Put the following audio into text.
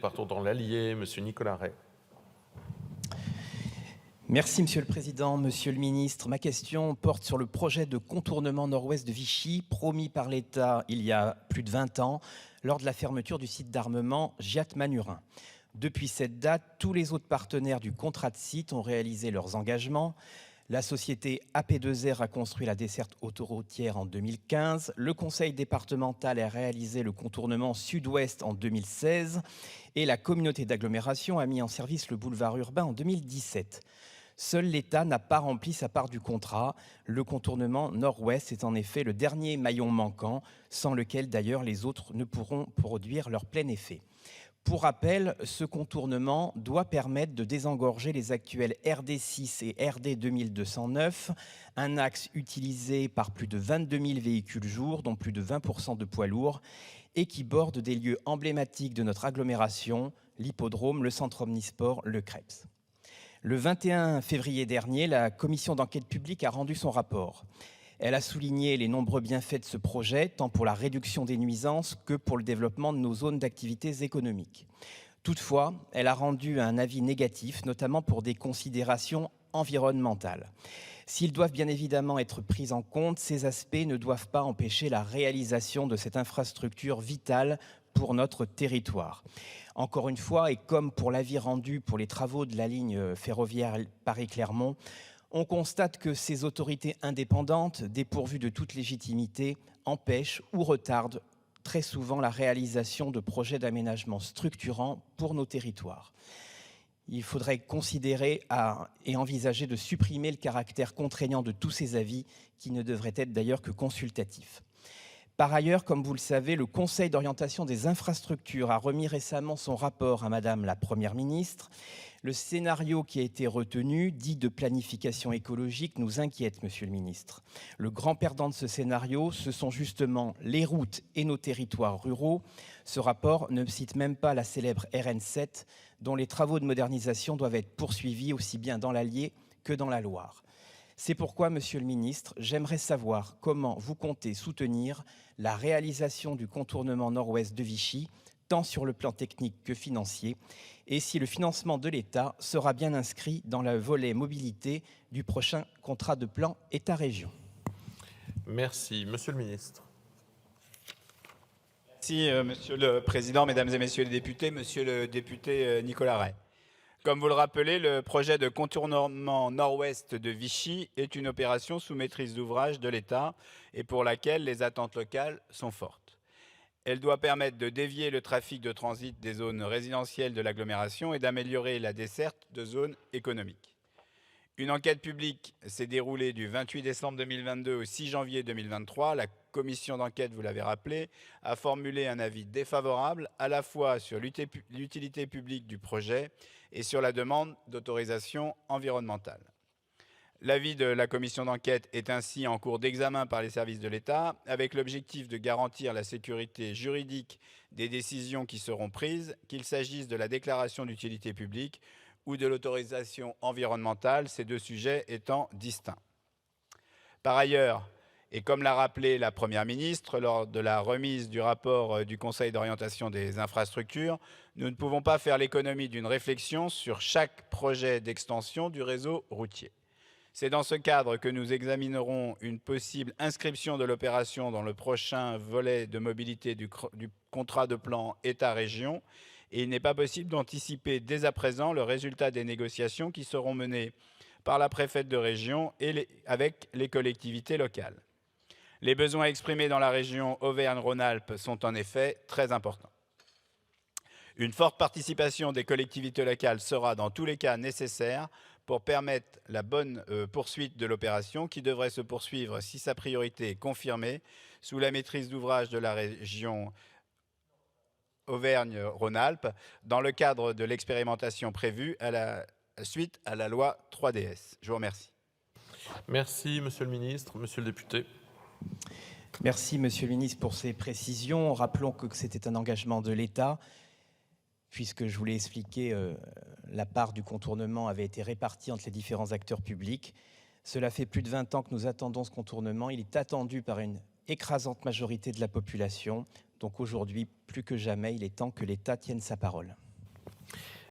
Partons dans l'Allier, Monsieur Nicolas Ray. Merci Monsieur le Président, Monsieur le Ministre. Ma question porte sur le projet de contournement nord-ouest de Vichy, promis par l'État il y a plus de 20 ans, lors de la fermeture du site d'armement Giat-Manurin. Depuis cette date, tous les autres partenaires du contrat de site ont réalisé leurs engagements. La société AP2R a construit la desserte autoroutière en 2015. Le conseil départemental a réalisé le contournement sud-ouest en 2016. Et la communauté d'agglomération a mis en service le boulevard urbain en 2017. Seul l'État n'a pas rempli sa part du contrat. Le contournement nord-ouest est en effet le dernier maillon manquant, sans lequel d'ailleurs les autres ne pourront produire leur plein effet. Pour rappel, ce contournement doit permettre de désengorger les actuels RD6 et RD 2209, un axe utilisé par plus de 22 000 véhicules jour, dont plus de 20% de poids lourds, et qui borde des lieux emblématiques de notre agglomération, l'hippodrome, le centre omnisport, le Krebs. Le 21 février dernier, la commission d'enquête publique a rendu son rapport. Elle a souligné les nombreux bienfaits de ce projet, tant pour la réduction des nuisances que pour le développement de nos zones d'activités économiques. Toutefois, elle a rendu un avis négatif, notamment pour des considérations environnementales. S'ils doivent bien évidemment être pris en compte, ces aspects ne doivent pas empêcher la réalisation de cette infrastructure vitale pour notre territoire. Encore une fois, et comme pour l'avis rendu pour les travaux de la ligne ferroviaire Paris-Clermont, on constate que ces autorités indépendantes, dépourvues de toute légitimité, empêchent ou retardent très souvent la réalisation de projets d'aménagement structurants pour nos territoires. Il faudrait considérer et envisager de supprimer le caractère contraignant de tous ces avis, qui ne devraient être d'ailleurs que consultatifs. Par ailleurs, comme vous le savez, le Conseil d'orientation des infrastructures a remis récemment son rapport à Madame la Première ministre. Le scénario qui a été retenu, dit de planification écologique, nous inquiète, Monsieur le Ministre. Le grand perdant de ce scénario, ce sont justement les routes et nos territoires ruraux. Ce rapport ne cite même pas la célèbre RN7, dont les travaux de modernisation doivent être poursuivis aussi bien dans l'Allier que dans la Loire. C'est pourquoi, Monsieur le Ministre, j'aimerais savoir comment vous comptez soutenir la réalisation du contournement nord-ouest de Vichy, tant sur le plan technique que financier, et si le financement de l'État sera bien inscrit dans le volet mobilité du prochain contrat de plan État-région. Merci. Monsieur le Ministre. Merci, Monsieur le Président, Mesdames et Messieurs les députés, Monsieur le député Nicolas Ray. Comme vous le rappelez, le projet de contournement nord-ouest de Vichy est une opération sous maîtrise d'ouvrage de l'État et pour laquelle les attentes locales sont fortes. Elle doit permettre de dévier le trafic de transit des zones résidentielles de l'agglomération et d'améliorer la desserte de zones économiques. Une enquête publique s'est déroulée du 28 décembre 2022 au 6 janvier 2023. La commission d'enquête, vous l'avez rappelé, a formulé un avis défavorable à la fois sur l'utilité publique du projet et sur la demande d'autorisation environnementale. L'avis de la commission d'enquête est ainsi en cours d'examen par les services de l'État, avec l'objectif de garantir la sécurité juridique des décisions qui seront prises, qu'il s'agisse de la déclaration d'utilité publique ou de l'autorisation environnementale, ces deux sujets étant distincts. Par ailleurs, et comme l'a rappelé la Première ministre lors de la remise du rapport du Conseil d'orientation des infrastructures, nous ne pouvons pas faire l'économie d'une réflexion sur chaque projet d'extension du réseau routier. C'est dans ce cadre que nous examinerons une possible inscription de l'opération dans le prochain volet de mobilité du contrat de plan État-région, et il n'est pas possible d'anticiper dès à présent le résultat des négociations qui seront menées par la préfète de région et avec les collectivités locales. Les besoins exprimés dans la région Auvergne-Rhône-Alpes sont en effet très importants. Une forte participation des collectivités locales sera dans tous les cas nécessaire pour permettre la bonne poursuite de l'opération qui devrait se poursuivre, si sa priorité est confirmée, sous la maîtrise d'ouvrage de la région Auvergne-Rhône-Alpes, dans le cadre de l'expérimentation prévue suite à la loi 3DS. Je vous remercie. Merci, Monsieur le Ministre. Monsieur le député. Merci, Monsieur le Ministre, pour ces précisions. Rappelons que c'était un engagement de l'État, puisque je vous l'ai expliqué, la part du contournement avait été répartie entre les différents acteurs publics. Cela fait plus de 20 ans que nous attendons ce contournement. Il est attendu par une écrasante majorité de la population. Donc aujourd'hui, plus que jamais, il est temps que l'État tienne sa parole.